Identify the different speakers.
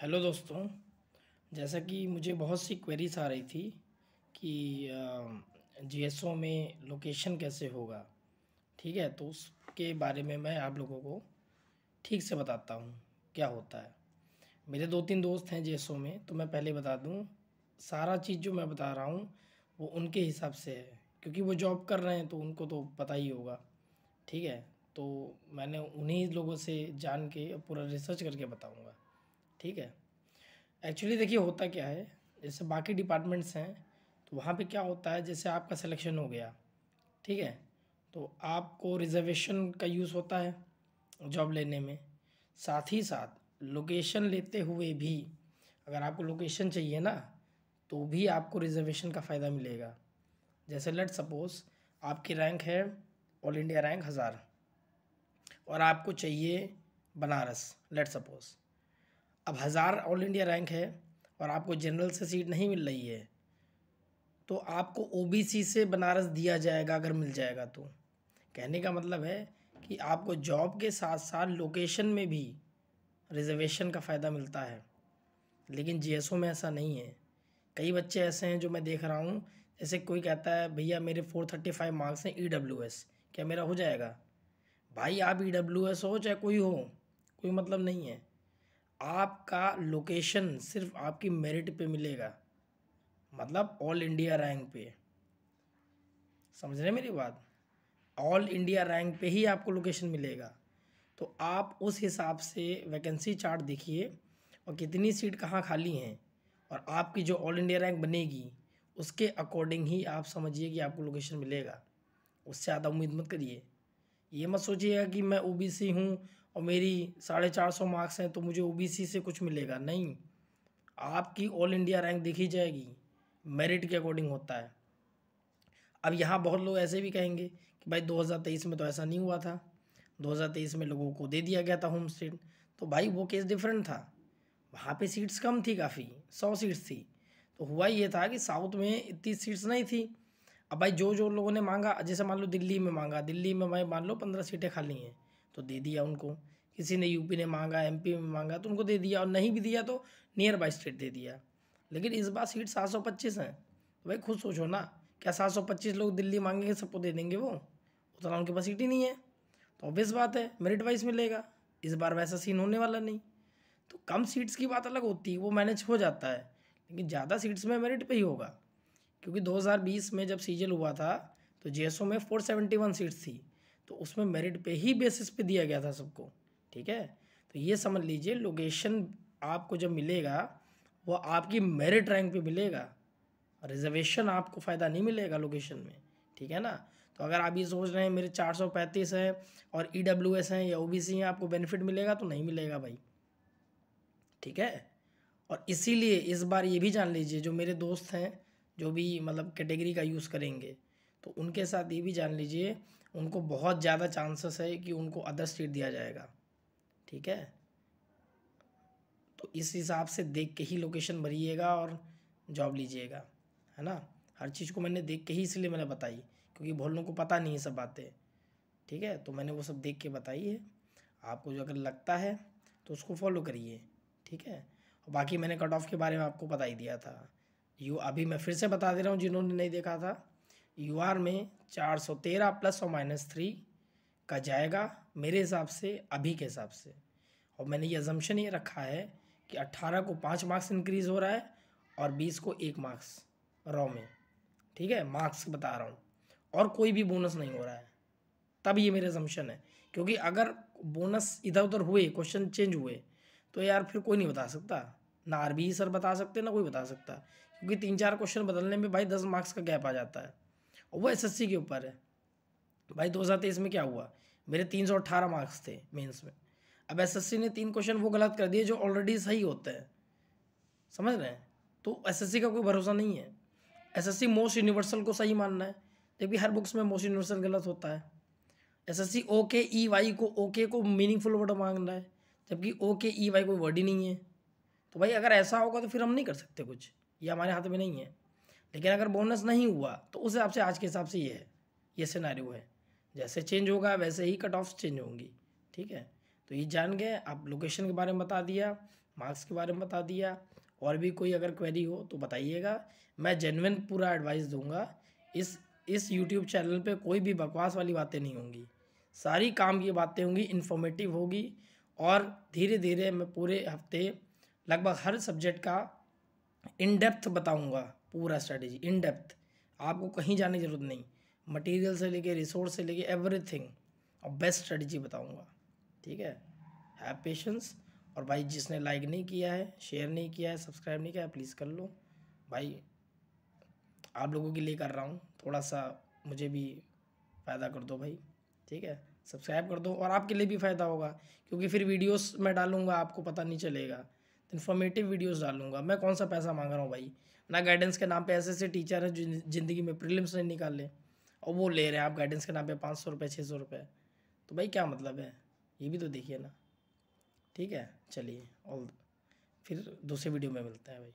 Speaker 1: Hello दोस्तों। जैसा कि मुझे बहुत सी क्वेरीज आ रही थी कि जीएसओ में लोकेशन कैसे होगा। ठीक है, तो उसके बारे में मैं आप लोगों को ठीक से बताता हूँ क्या होता है। मेरे दो तीन दोस्त हैं जीएसओ में, तो मैं पहले बता दूँ सारा चीज़ जो मैं बता रहा हूँ वो उनके हिसाब से है, क्योंकि वो जॉब कर रहे हैं तो उनको तो पता ही होगा। ठीक है, तो मैंने उन्हीं लोगों से जान के पूरा रिसर्च करके बताऊँगा। ठीक है, एक्चुअली देखिए होता क्या है, जैसे बाकी डिपार्टमेंट्स हैं तो वहाँ पे क्या होता है, जैसे आपका सिलेक्शन हो गया, ठीक है, तो आपको रिजर्वेशन का यूज़ होता है जॉब लेने में। साथ ही साथ लोकेशन लेते हुए भी अगर आपको लोकेशन चाहिए ना, तो भी आपको रिजर्वेशन का फ़ायदा मिलेगा। जैसे लेट सपोज़ आपकी रैंक है ऑल इंडिया रैंक 1000 और आपको चाहिए बनारस, लेट सपोज़। अब 1000 ऑल इंडिया रैंक है और आपको जनरल से सीट नहीं मिल रही है, तो आपको ओबीसी से बनारस दिया जाएगा अगर मिल जाएगा तो। कहने का मतलब है कि आपको जॉब के साथ साथ लोकेशन में भी रिजर्वेशन का फ़ायदा मिलता है। लेकिन जीएसओ में ऐसा नहीं है। कई बच्चे ऐसे हैं जो मैं देख रहा हूँ, जैसे कोई कहता है भैया मेरे 435 मार्क्स हैं ईडब्ल्यूएस, क्या मेरा हो जाएगा? भाई आप ईडब्ल्यूएस हो चाहे कोई हो, कोई मतलब नहीं है। आपका लोकेशन सिर्फ आपकी मेरिट पे मिलेगा, मतलब ऑल इंडिया रैंक पे। समझ रहे हैं मेरी बात? ऑल इंडिया रैंक पे ही आपको लोकेशन मिलेगा। तो आप उस हिसाब से वैकेंसी चार्ट देखिए और कितनी सीट कहाँ खाली हैं, और आपकी जो ऑल इंडिया रैंक बनेगी उसके अकॉर्डिंग ही आप समझिए कि आपको लोकेशन मिलेगा। उससे ज़्यादा उम्मीद मत करिए। ये मत सोचिएगा कि मैं ओबीसी हूँ और मेरी 450 मार्क्स हैं तो मुझे ओबीसी से कुछ मिलेगा, नहीं। आपकी ऑल इंडिया रैंक देखी जाएगी, मेरिट के अकॉर्डिंग होता है। अब यहाँ बहुत लोग ऐसे भी कहेंगे कि भाई 2023 में तो ऐसा नहीं हुआ था, 2023 में लोगों को दे दिया गया था होम स्टेट। तो भाई वो केस डिफरेंट था, वहाँ पे सीट्स कम थी, काफ़ी 100 सीट्स थी। तो हुआ ये था कि साउथ में इतनी सीट्स नहीं थी। अब भाई जो जो लोगों ने मांगा, जैसे मान लो दिल्ली में मांगा, दिल्ली में भाई मान लो 15 सीटें खाली हैं तो दे दिया उनको। किसी ने यूपी ने मांगा, एमपी में मांगा तो उनको दे दिया, और नहीं भी दिया तो नियर बाई स्टेट दे दिया। लेकिन इस बार सीट 725 हैं, तो भाई खुद सोचो ना, क्या 725 लोग दिल्ली मांगेंगे सबको दे देंगे? वो उतना उनके पास सीट ही नहीं है। तो ऑब्वियस बात है मेरिट वाइज मिलेगा। इस बार वैसा सीन होने वाला नहीं। तो कम सीट्स की बात अलग होती है, वो मैनेज हो जाता है, लेकिन ज़्यादा सीट्स में मेरिट पे ही होगा। क्योंकि 2020 में जब सीजल हुआ था तो जेएसओ में 471 सीट्स थी, तो उसमें मेरिट पे ही बेसिस पे दिया गया था सबको। ठीक है, तो ये समझ लीजिए लोकेशन आपको जब मिलेगा वो आपकी मेरिट रैंक पे मिलेगा, रिजर्वेशन आपको फ़ायदा नहीं मिलेगा लोकेशन में। ठीक है ना? तो अगर आप ये सोच रहे हैं मेरे 435 है और ईडब्ल्यूएस हैं या ओबीसी हैं, आपको बेनिफिट मिलेगा, तो नहीं मिलेगा भाई। ठीक है, और इसीलिए इस बार ये भी जान लीजिए, जो मेरे दोस्त हैं जो भी मतलब कैटेगरी का यूज़ करेंगे, तो उनके साथ ये भी जान लीजिए उनको बहुत ज़्यादा चांसेस है कि उनको अदर स्टेट दिया जाएगा। ठीक है, तो इस हिसाब से देख के ही लोकेशन भरिएगा और जॉब लीजिएगा, है ना? हर चीज़ को मैंने देख के ही इसलिए मैंने बताई, क्योंकि बहुत लोगों को पता नहीं है सब बातें। ठीक है, तो मैंने वो सब देख के बताई है। आपको जो अगर लगता है तो उसको फॉलो करिए। ठीक है, और बाकी मैंने कट ऑफ के बारे में आपको बता ही दिया था। अभी मैं फिर से बता दे रहा हूँ जिन्होंने नहीं देखा था। यूआर में 413 प्लस और -3 का जाएगा मेरे हिसाब से, अभी के हिसाब से। और मैंने ये अजम्पशन ये रखा है कि 18 को 5 मार्क्स इंक्रीज़ हो रहा है और 20 को 1 मार्क्स रॉ में। ठीक है, मार्क्स बता रहा हूँ, और कोई भी बोनस नहीं हो रहा है। तब ये मेरे अजम्पशन है, क्योंकि अगर बोनस इधर उधर हुए, क्वेश्चन चेंज हुए, तो यार फिर कोई नहीं बता सकता, ना आरबी सर बता सकते ना कोई बता सकता, क्योंकि 3-4 क्वेश्चन बदलने में भाई 10 मार्क्स का गैप आ जाता है, और वो एसएससी के ऊपर है। भाई 2023 में क्या हुआ, मेरे 318 मार्क्स थे मेंस में। अब एसएससी ने 3 क्वेश्चन वो गलत कर दिए जो ऑलरेडी सही होते हैं। समझ रहे हैं? तो एसएससी का कोई भरोसा नहीं है। एसएससी मोस्ट यूनिवर्सल को सही मानना है, जबकि हर बुक्स में मोस्ट यूनिवर्सल गलत होता है। एसएससी ओके ई वाई को, ओके को मीनिंगफुल वर्ड मांग रहा है, जबकि ओके ई वाई कोई वर्ड ही नहीं है। तो भाई अगर ऐसा होगा तो फिर हम नहीं कर सकते कुछ, ये हमारे हाथ में नहीं है। लेकिन अगर बोनस नहीं हुआ तो उस हिसाब से आज के हिसाब से ये है, ये सिनेरियो है। जैसे चेंज होगा वैसे ही कट ऑफ चेंज होंगी। ठीक है, तो ये जान गए आप, लोकेशन के बारे में बता दिया, मार्क्स के बारे में बता दिया। और भी कोई अगर क्वेरी हो तो बताइएगा, मैं जेन्युइन पूरा एडवाइस दूंगा। इस यूट्यूब चैनल पे कोई भी बकवास वाली बातें नहीं होंगी, सारी काम की बातें होंगी, इन्फॉर्मेटिव होगी। और धीरे धीरे मैं पूरे हफ्ते लगभग हर सब्जेक्ट का इन डेप्थ बताऊँगा, पूरा स्ट्रेटेजी इन डेप्थ, आपको कहीं जाने की ज़रूरत नहीं, मटेरियल से लेके रिसोर्स से लेके एवरीथिंग, और बेस्ट स्ट्रेटेजी बताऊँगा। ठीक है, हैव पेशेंस। और भाई जिसने लाइक नहीं किया है, शेयर नहीं किया है, सब्सक्राइब नहीं किया है, प्लीज़ कर लो भाई, आप लोगों के लिए कर रहा हूँ, थोड़ा सा मुझे भी फ़ायदा कर दो भाई। ठीक है, सब्सक्राइब कर दो और आपके लिए भी फ़ायदा होगा, क्योंकि फिर वीडियोस मैं डालूंगा आपको पता नहीं चलेगा, इन्फॉर्मेटिव वीडियोस डालूंगा। मैं कौन सा पैसा मांग रहा हूँ भाई, ना गाइडेंस के नाम पे ऐसे ऐसे टीचर हैं जो ज़िंदगी में प्रीलिम्स नहीं निकाले और वो ले रहे हैं आप गाइडेंस के नाम पे 500 रुपये 600 रुपये, तो भाई क्या मतलब है, ये भी तो देखिए ना। ठीक है, चलिए, और फिर दूसरे वीडियो में मिलते हैं भाई।